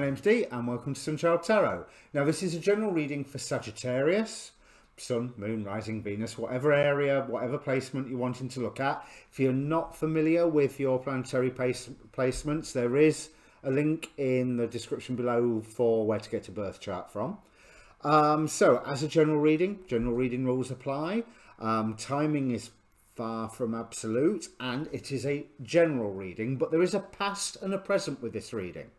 name's Dee and welcome to Sunchild Tarot. Now this is a general reading for Sagittarius, Sun, Moon, Rising, Venus, whatever area, whatever placement you're wanting to look at. If you're not familiar with your planetary placements, there is a link in the description below for where to get a birth chart from. So as a general reading rules apply. Timing is far from absolute and it is a general reading, but there is a past and a present with this reading.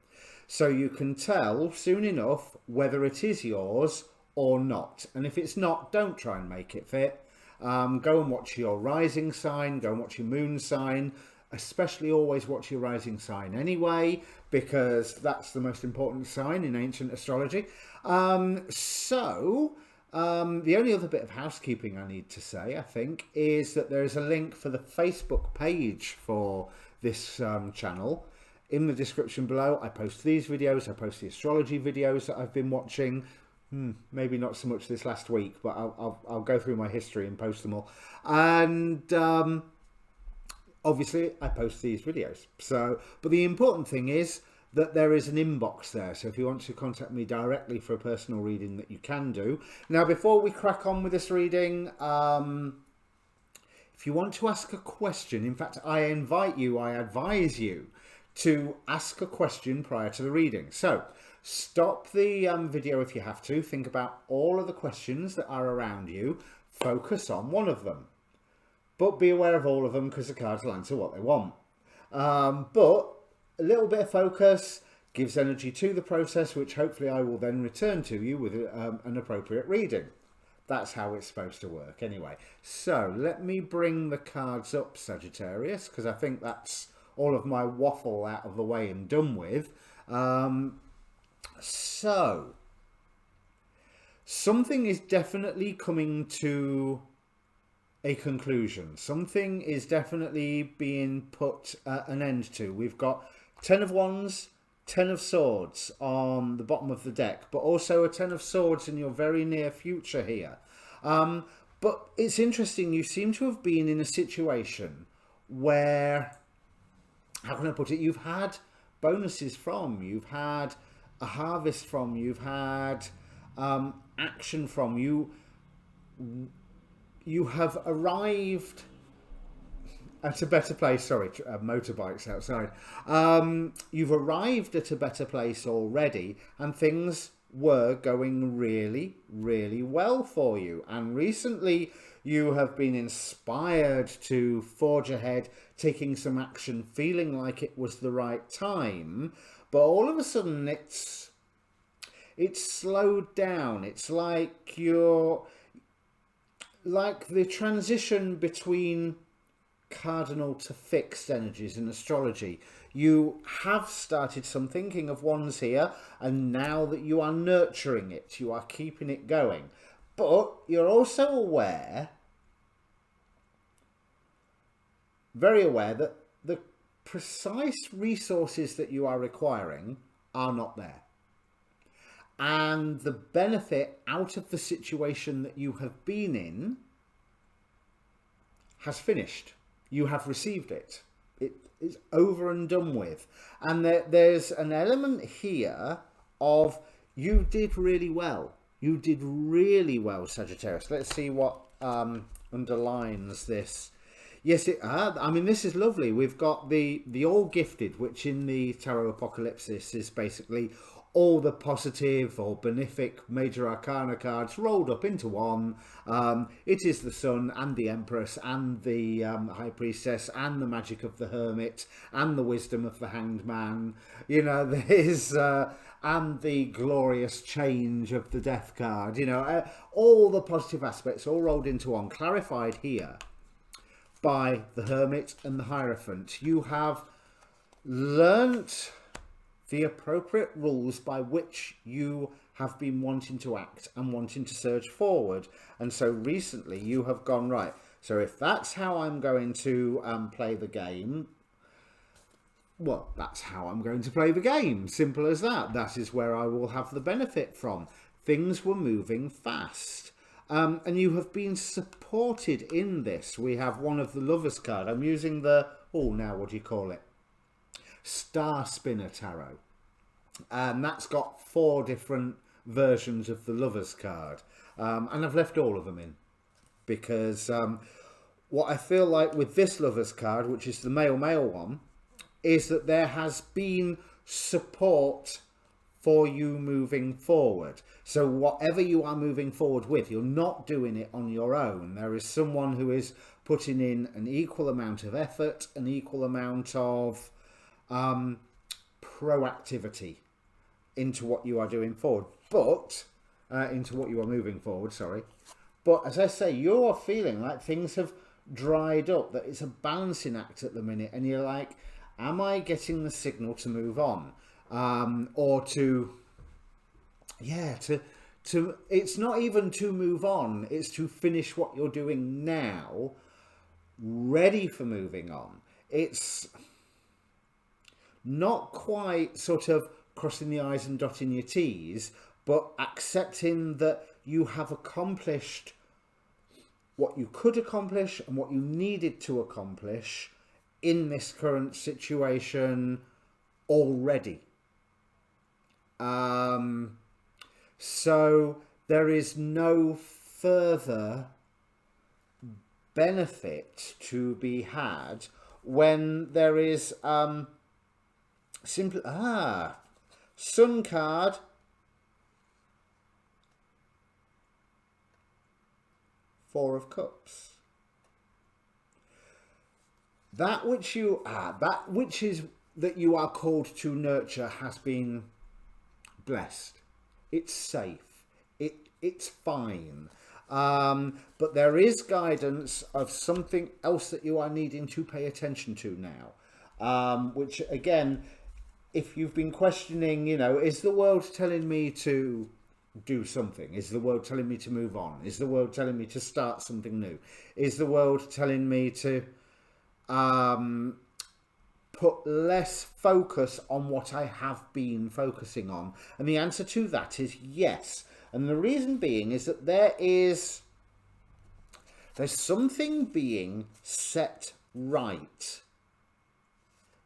So you can tell soon enough whether it is yours or not. And if it's not, don't try and make it fit. Go and watch your rising sign, go and watch your moon sign, especially always watch your rising sign anyway, because that's the most important sign in ancient astrology. The only other bit of housekeeping I need to say, I think, is that there is a link for the Facebook page for this channel in the description below. I post these videos, I post the astrology videos that I've been watching. Maybe not so much this last week, but I'll go through my history and post them all. And obviously I post these videos. But the important thing is that there is an inbox there. So if you want to contact me directly for a personal reading, that you can do. Now, before we crack on with this reading, if you want to ask a question, in fact, I advise you to ask a question prior to the reading. So stop the video if you have to. Think about all of the questions that are around you. Focus on one of them. But be aware of all of them, because the cards will answer what they want. But a little bit of focus gives energy to the process, which hopefully I will then return to you with an appropriate reading. That's how it's supposed to work anyway. So let me bring the cards up, Sagittarius, because I think that's all of my waffle out of the way and done with. So something is definitely coming to a conclusion. Something is definitely being put an end to. We've got 10 of Wands, 10 of Swords on the bottom of the deck, but also a 10 of Swords in your very near future here. But it's interesting, you seem to have been in a situation where, how can I put it, you've had bonuses from, you've had a harvest from, you've had action from, you have arrived at a better place. Sorry, motorbikes outside. You've arrived at a better place already, and things were going really, really well for you. And recently you have been inspired to forge ahead, taking some action, feeling like it was the right time. But all of a sudden it's slowed down. It's like the transition between cardinal to fixed energies in astrology. You have started some thinking of Wands here, and now that you are nurturing it, you are keeping it going. But you're also aware, very aware, that the precise resources that you are requiring are not there. And the benefit out of the situation that you have been in has finished. You have received it. It is over and done with. And there's an element here of you did really well. You did really well, Sagittarius. Let's see what underlines this. Yes, I mean, this is lovely. We've got the All Gifted, which in the Tarot Apocalypsis is basically all the positive or benefic major arcana cards rolled up into one. It is the Sun and the Empress and the High Priestess and the magic of the Hermit and the wisdom of the Hanged Man. You know, there's and the glorious change of the Death card. You know, all the positive aspects all rolled into one, clarified here by the Hermit and the Hierophant. You have learnt the appropriate rules by which you have been wanting to act and wanting to surge forward. And so recently you have gone, right, so if that's how I'm going to play the game, well, that's how I'm going to play the game. Simple as that. That is where I will have the benefit from. Things were moving fast. And you have been supported in this. We have one of the Lovers card. I'm using the, oh, now what do you call it? Star Spinner Tarot. and that's got 4 different versions of the Lovers card, and I've left all of them in because what I feel like with this Lovers card, which is the male one, is that there has been support for you moving forward. So whatever you are moving forward with, you're not doing it on your own. There is someone who is putting in an equal amount of effort, an equal amount of proactivity into what you are doing forward, but into what you are moving forward, sorry. But as I say, you're feeling like things have dried up, that it's a balancing act at the minute, and you're like, am I getting the signal to move on? Or to it's not even to move on, it's to finish what you're doing now, ready for moving on. It's not quite sort of crossing the I's and dotting your T's, but accepting that you have accomplished what you could accomplish and what you needed to accomplish in this current situation already. So there is no further benefit to be had when there is simply Sun card, Four of Cups. That which you are, that which is that you are called to nurture has been blessed. It's safe. It's fine. But there is guidance of something else that you are needing to pay attention to now. Which again, if you've been questioning, you know, is the world telling me to do something? Is the world telling me to move on? Is the world telling me to start something new? Is the world telling me to put less focus on what I have been focusing on? And the answer to that is yes. And the reason being is that there's something being set right.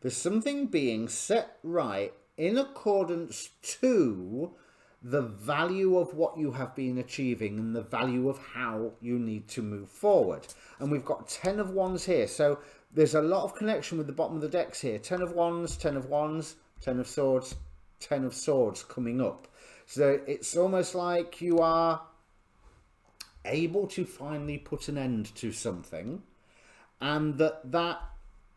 There's something being set right in accordance to the value of what you have been achieving and the value of how you need to move forward. And we've got 10 of Wands here. So there's a lot of connection with the bottom of the decks here. 10 of Wands, 10 of Wands, 10 of Swords, 10 of Swords coming up. So it's almost like you are able to finally put an end to something, and that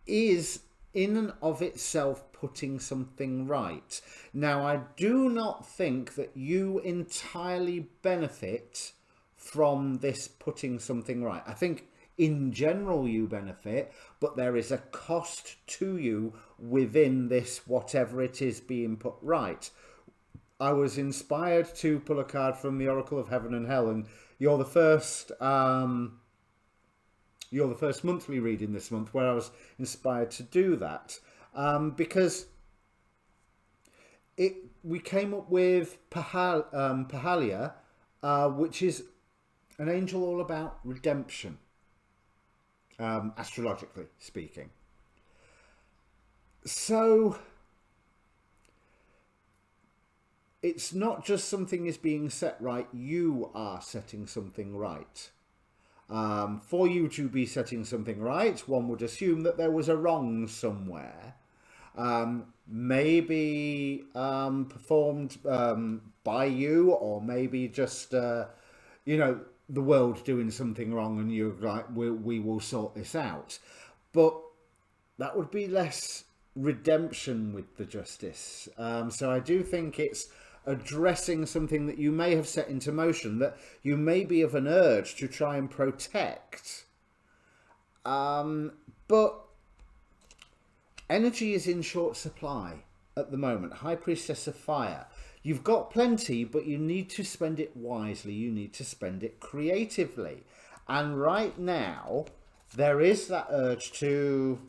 is in and of itself putting something right. Now, I do not think that you entirely benefit from this putting something right. I think in general you benefit, but there is a cost to you within this, whatever it is being put right. I was inspired to pull a card from the Oracle of Heaven and Hell, and you're the first monthly reading this month where I was inspired to do that, because we came up with Pahalia, which is an angel all about redemption, astrologically speaking. So it's not just something is being set right, you are setting something right. For you to be setting something right, one would assume that there was a wrong somewhere. Maybe performed by you, or maybe just, you know, the world doing something wrong and you're like, we will sort this out. But that would be less redemption with the justice. So I do think it's addressing something that you may have set into motion, that you may be of an urge to try and protect. But energy is in short supply at the moment. High Priestess of Fire. You've got plenty, but you need to spend it wisely. You need to spend it creatively. And right now, there is that urge to...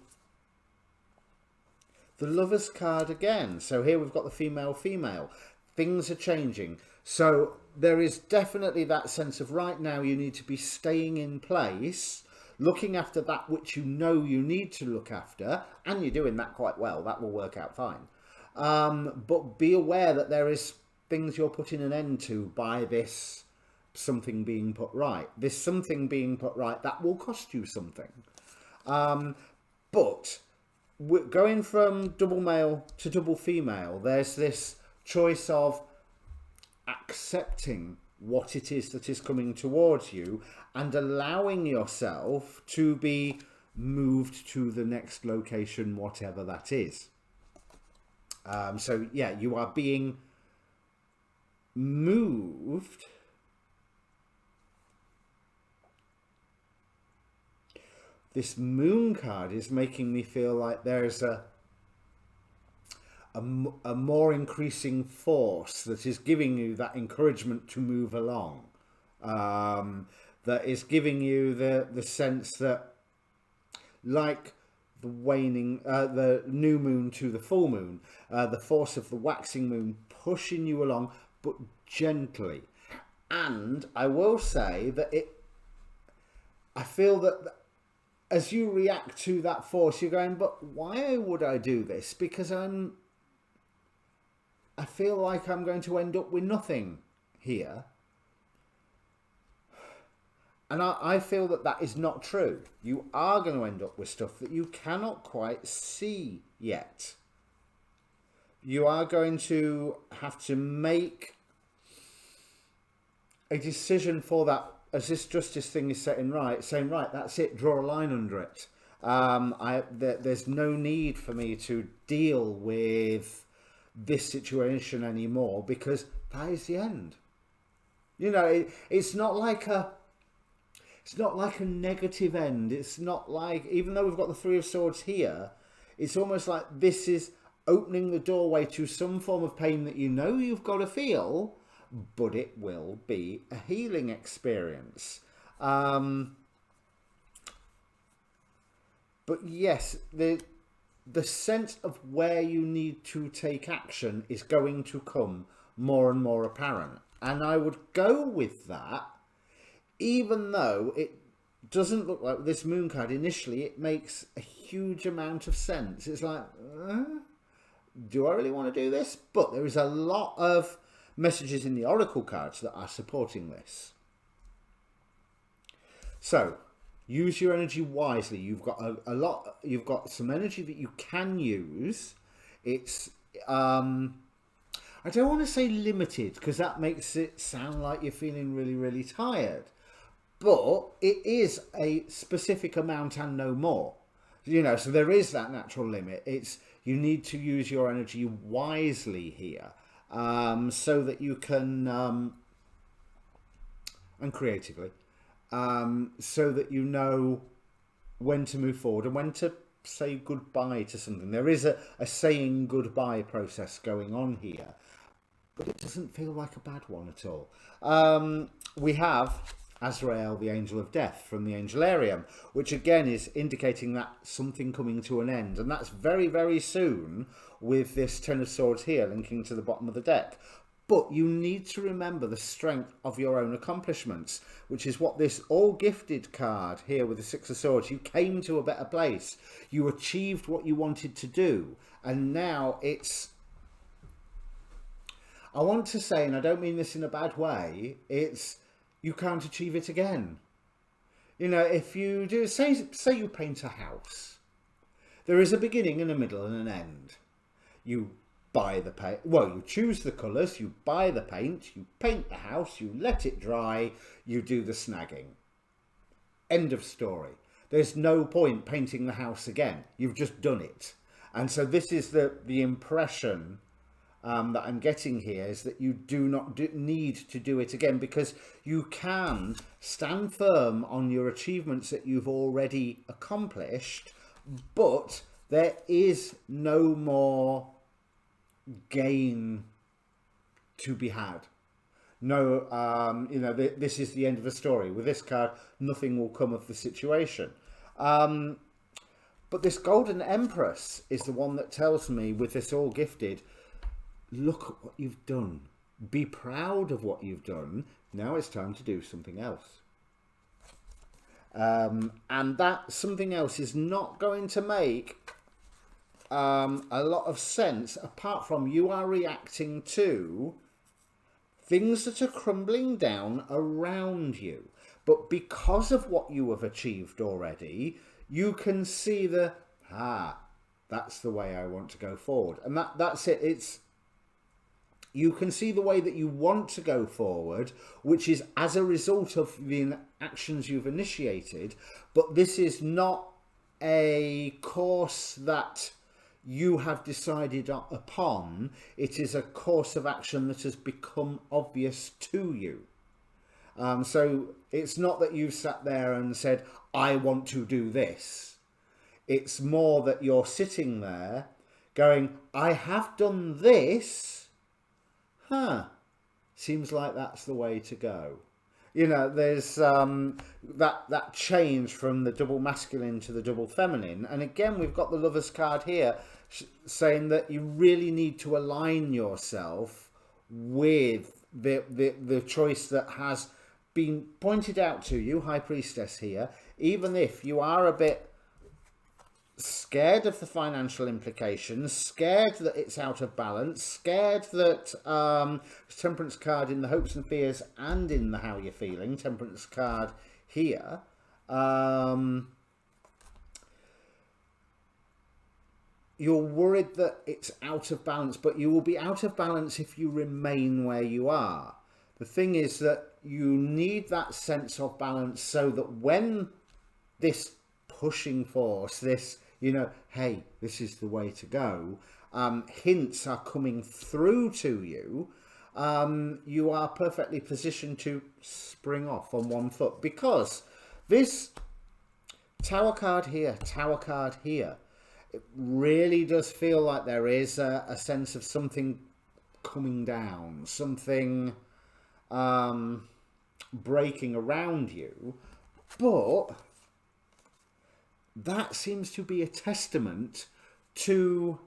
The Lovers card again. So here we've got the female. Things are changing. So there is definitely that sense of right now you need to be staying in place, looking after that which you know you need to look after, and you're doing that quite well. That will work out fine. But be aware that there is things you're putting an end to by this something being put right. This something being put right, that will cost you something. But going from double male to double female, there's this choice of accepting what it is that is coming towards you and allowing yourself to be moved to the next location, whatever that is. So yeah, you are being moved this moon card is making me feel like there's a more increasing force that is giving you that encouragement to move along, that is giving you the sense that, like the waning, the new moon to the full moon, the force of the waxing moon pushing you along, but gently. And I will say that I feel that as you react to that force, you're going, but why would I do this? Because I feel like I'm going to end up with nothing here. And I feel that that is not true. You are going to end up with stuff that you cannot quite see yet. You are going to have to make a decision for that, as this justice thing is saying, right, that's it, draw a line under it. There's no need for me to deal with this situation anymore, because that is the end. You know, it's not like a negative end. It's not like, even though we've got the Three of Swords here, it's almost like this is opening the doorway to some form of pain that you know you've got to feel, but it will be a healing experience. But yes, the sense of where you need to take action is going to come more and more apparent. And I would go with that, even though it doesn't look like this moon card initially, it makes a huge amount of sense. It's like, do I really want to do this? But there is a lot of messages in the oracle cards that are supporting this. So use your energy wisely. You've got you've got some energy that you can use. It's I don't want to say limited, because that makes it sound like you're feeling really, really tired, but it is a specific amount and no more. You know, so there is that natural limit. It's, you need to use your energy wisely here, so that you can, and creatively, so that you know when to move forward and when to say goodbye to something. There is a saying goodbye process going on here, but it doesn't feel like a bad one at all. We have Azrael, the angel of death, from the Angelarium, which again is indicating that something coming to an end, and that's very, very soon, with this Ten of Swords here linking to the bottom of the deck. But you need to remember the strength of your own accomplishments, which is what this all gifted card here with the Six of Swords. You came to a better place. You achieved what you wanted to do. And now it's, I want to say, and I don't mean this in a bad way, it's, you can't achieve it again. You know, if you do, say you paint a house, there is a beginning and a middle and an end. You buy the paint, well, you choose the colours, you buy the paint, you paint the house, you let it dry, you do the snagging. End of story. There's no point painting the house again. You've just done it. And so this is the impression that I'm getting here, is that you do not need to do it again, because you can stand firm on your achievements that you've already accomplished, but there is no more gain to be had. No, you know, this is the end of the story. With this card, nothing will come of the situation. But this Golden Empress is the one that tells me, with this all gifted, look at what you've done. Be proud of what you've done. Now it's time to do something else. And that something else is not going to make a lot of sense, apart from you are reacting to things that are crumbling down around you. But because of what you have achieved already, you can see that's the way I want to go forward. And that's it. You can see the way that you want to go forward, which is as a result of the actions you've initiated. But this is not a course that you have decided upon. It is a course of action that has become obvious to you. So it's not that you've sat there and said, I want to do this. It's more that you're sitting there going, I have done this. Seems like that's the way to go. You know, there's that change from the double masculine to the double feminine. And again, we've got the Lover's card here saying that you really need to align yourself with the choice that has been pointed out to you, High Priestess here, even if you are a bit scared of the financial implications, scared that it's out of balance, scared that Temperance card in the hopes and fears and in the how you're feeling, Temperance card here, you're worried that it's out of balance, but you will be out of balance if you remain where you are. The thing is that you need that sense of balance so that when this pushing force, this, you know, hey, this is the way to go, hints are coming through to you, you are perfectly positioned to spring off on one foot. Because this Tower card here, it really does feel like there is a sense of something coming down, something breaking around you. But that seems to be a testament to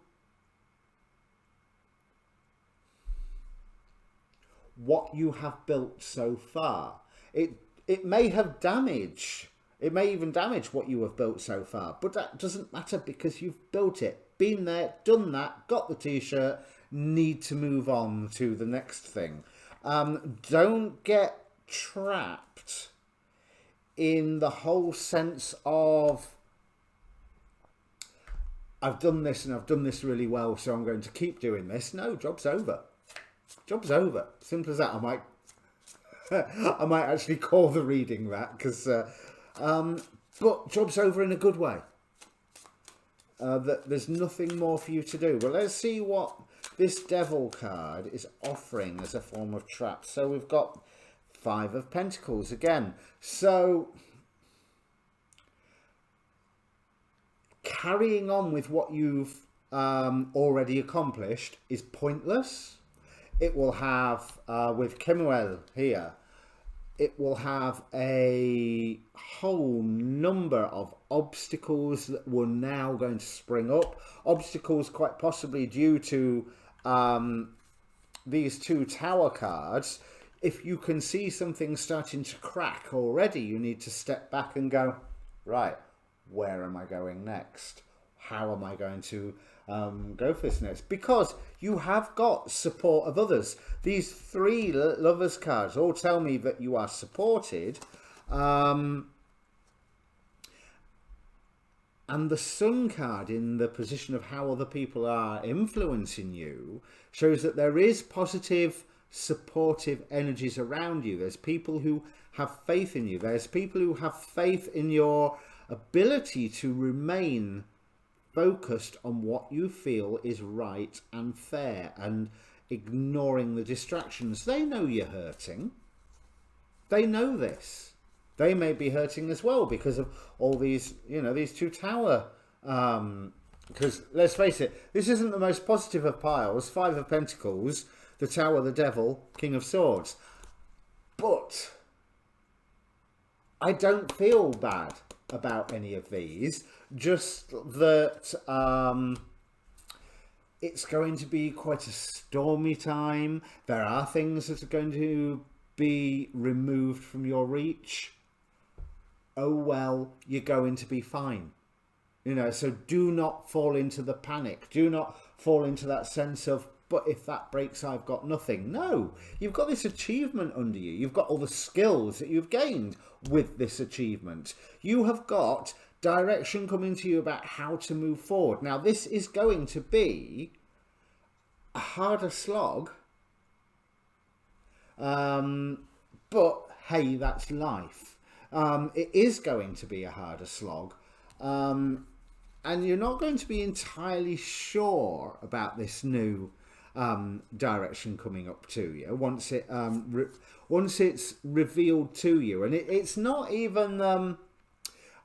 what you have built so far. It may have damaged, it may even damage what you have built so far, but that doesn't matter because you've built it, been there, done that, got the t-shirt, need to move on to the next thing. Don't get trapped in the whole sense of, I've done this and I've done this really well, so I'm going to keep doing this. No, job's over. Job's over. Simple as that. I might actually call the reading that, because but job's over in a good way. That there's nothing more for you to do. Well, let's see what this Devil card is offering as a form of trap. So we've got 5 of Pentacles again. So carrying on with what you've already accomplished is pointless. It will have, with Kemuel here, it will have a whole number of obstacles that were now going to spring up. Obstacles quite possibly due to these 2 Tower cards. If you can see something starting to crack already, you need to step back and go, right, where am I going next? How am I going to go for this next? Because you have got support of others. These 3 Lovers cards all tell me that you are supported. And the Sun card in the position of how other people are influencing you shows that there is positive, supportive energies around you. There's people who have faith in you. There's people who have faith in your ability to remain focused on what you feel is right and fair and ignoring the distractions. They know you're hurting. They know this. They may be hurting as well because of all these, you know, these 2 Tower. Because let's face it, this isn't the most positive of piles. 5 of Pentacles, the Tower, the Devil, King of Swords. But I don't feel bad about any of these. Just that it's going to be quite a stormy time. There are things that are going to be removed from your reach. Oh well, you're going to be fine. You know, so do not fall into the panic. Do not fall into that sense of, but if that breaks, I've got nothing. No, you've got this achievement under you. You've got all the skills that you've gained with this achievement. You have got direction coming to you about how to move forward. Now, this is going to be a harder slog. But hey, that's life. It is going to be a harder slog. And you're not going to be entirely sure about this new direction coming up to you once it's revealed to you. And it's not even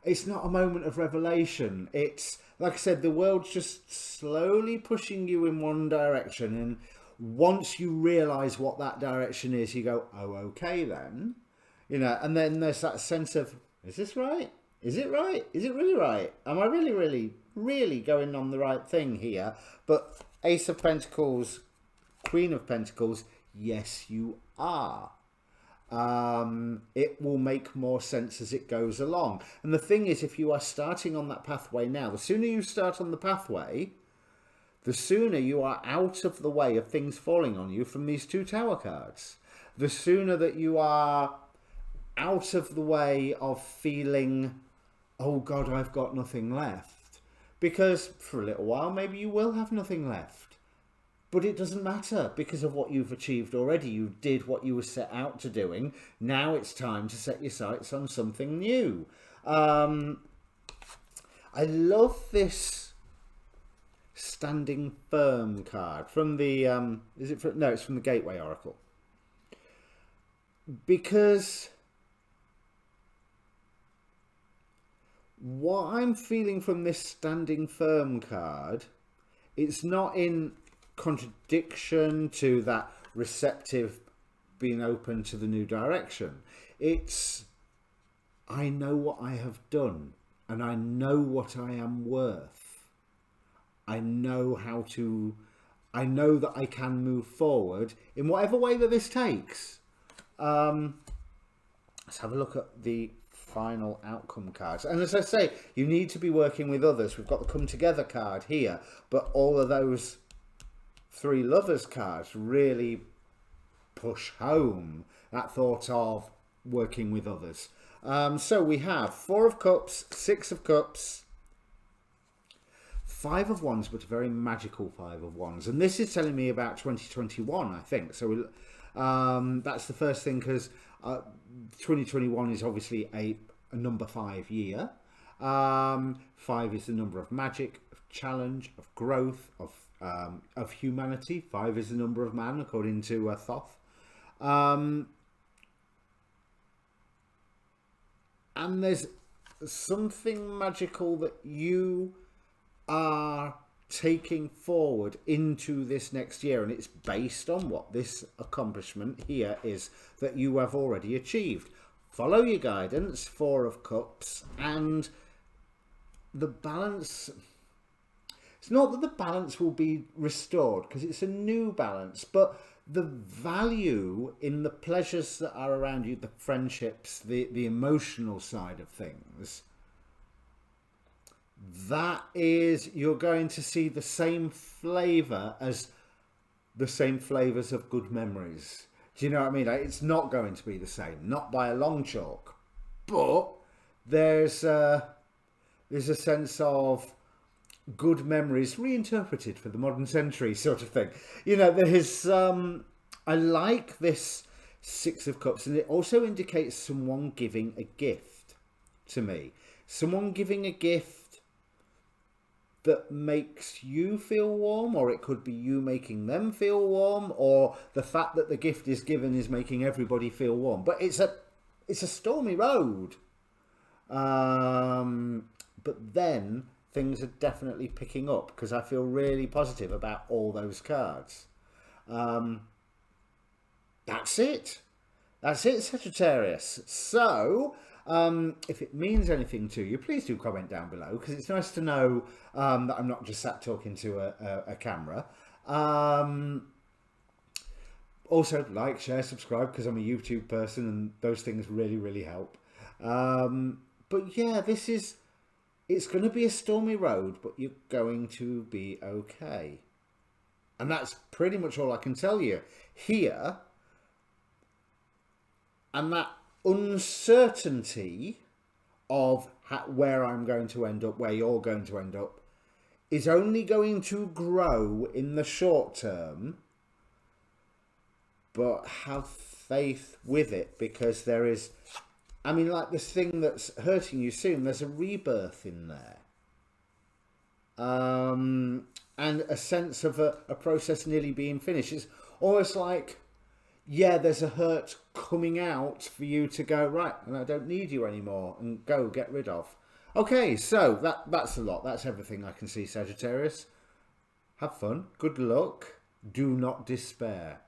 it's not a moment of revelation. It's like I said, the world's just slowly pushing you in one direction, and once you realize what that direction is, you go, oh, okay then, you know. And then there's that sense of, is this right? Is it right? Is it really right? Am I really, really, really going on the right thing here? But Ace of Pentacles, Queen of Pentacles, yes, you are. It will make more sense as it goes along. And the thing is, if you are starting on that pathway now, the sooner you start on the pathway, the sooner you are out of the way of things falling on you from these two Tower cards. The sooner that you are out of the way of feeling, oh God, I've got nothing left. Because for a little while, maybe you will have nothing left. But it doesn't matter because of what you've achieved already. You did what you were set out to doing. Now it's time to set your sights on something new. I love this Standing Firm card from the it's from the Gateway Oracle, because what I'm feeling from this Standing Firm card, it's not in contradiction to that receptive being open to the new direction. It's, I know what I have done and I know what I am worth. I know that I can move forward in whatever way that this takes. Let's have a look at the final outcome cards. And as I say, you need to be working with others. We've got the Come Together card here, but all of those three Lovers cards really push home that thought of working with others. So we have Four of Cups, Six of Cups, Five of Wands, but a very magical Five of Wands. And this is telling me about 2021, I think. So that's the first thing, because 2021 is obviously a number 5 year. 5 is the number of magic, of challenge, of growth, of humanity. 5 is the number of man, according to Thoth. And there's something magical that you are taking forward into this next year, and it's based on what this accomplishment here is that you have already achieved. Follow your guidance, Four of Cups, and the balance. It's not that the balance will be restored because it's a new balance, but the value in the pleasures that are around you, the friendships, the emotional side of things, that is, you're going to see the same flavour as the same flavours of good memories. Do you know what I mean? Like, it's not going to be the same, not by a long chalk, but there's a sense of good memories reinterpreted for the modern century, sort of thing. You know, there's I like this Six of Cups, and it also indicates someone giving a gift to me. Someone giving a gift that makes you feel warm, or it could be you making them feel warm, or the fact that the gift is given is making everybody feel warm. But it's a stormy road. But then things are definitely picking up, because I feel really positive about all those cards. That's it. That's it, Sagittarius. So, if it means anything to you, please do comment down below, because it's nice to know that I'm not just sat talking to a camera. Also, like, share, subscribe, because I'm a YouTube person and those things really, really help. But yeah, this is It's going to be a stormy road, but you're going to be okay. And that's pretty much all I can tell you here. And that uncertainty of where I'm going to end up, where you're going to end up, is only going to grow in the short term. But have faith with it, because there is, I mean, like this thing that's hurting you soon, there's a rebirth in there. And a sense of a process nearly being finished. It's almost like, yeah, there's a hurt coming out for you to go, right, and I don't need you anymore, and go get rid of. Okay, so that's a lot. That's everything I can see, Sagittarius. Have fun. Good luck. Do not despair.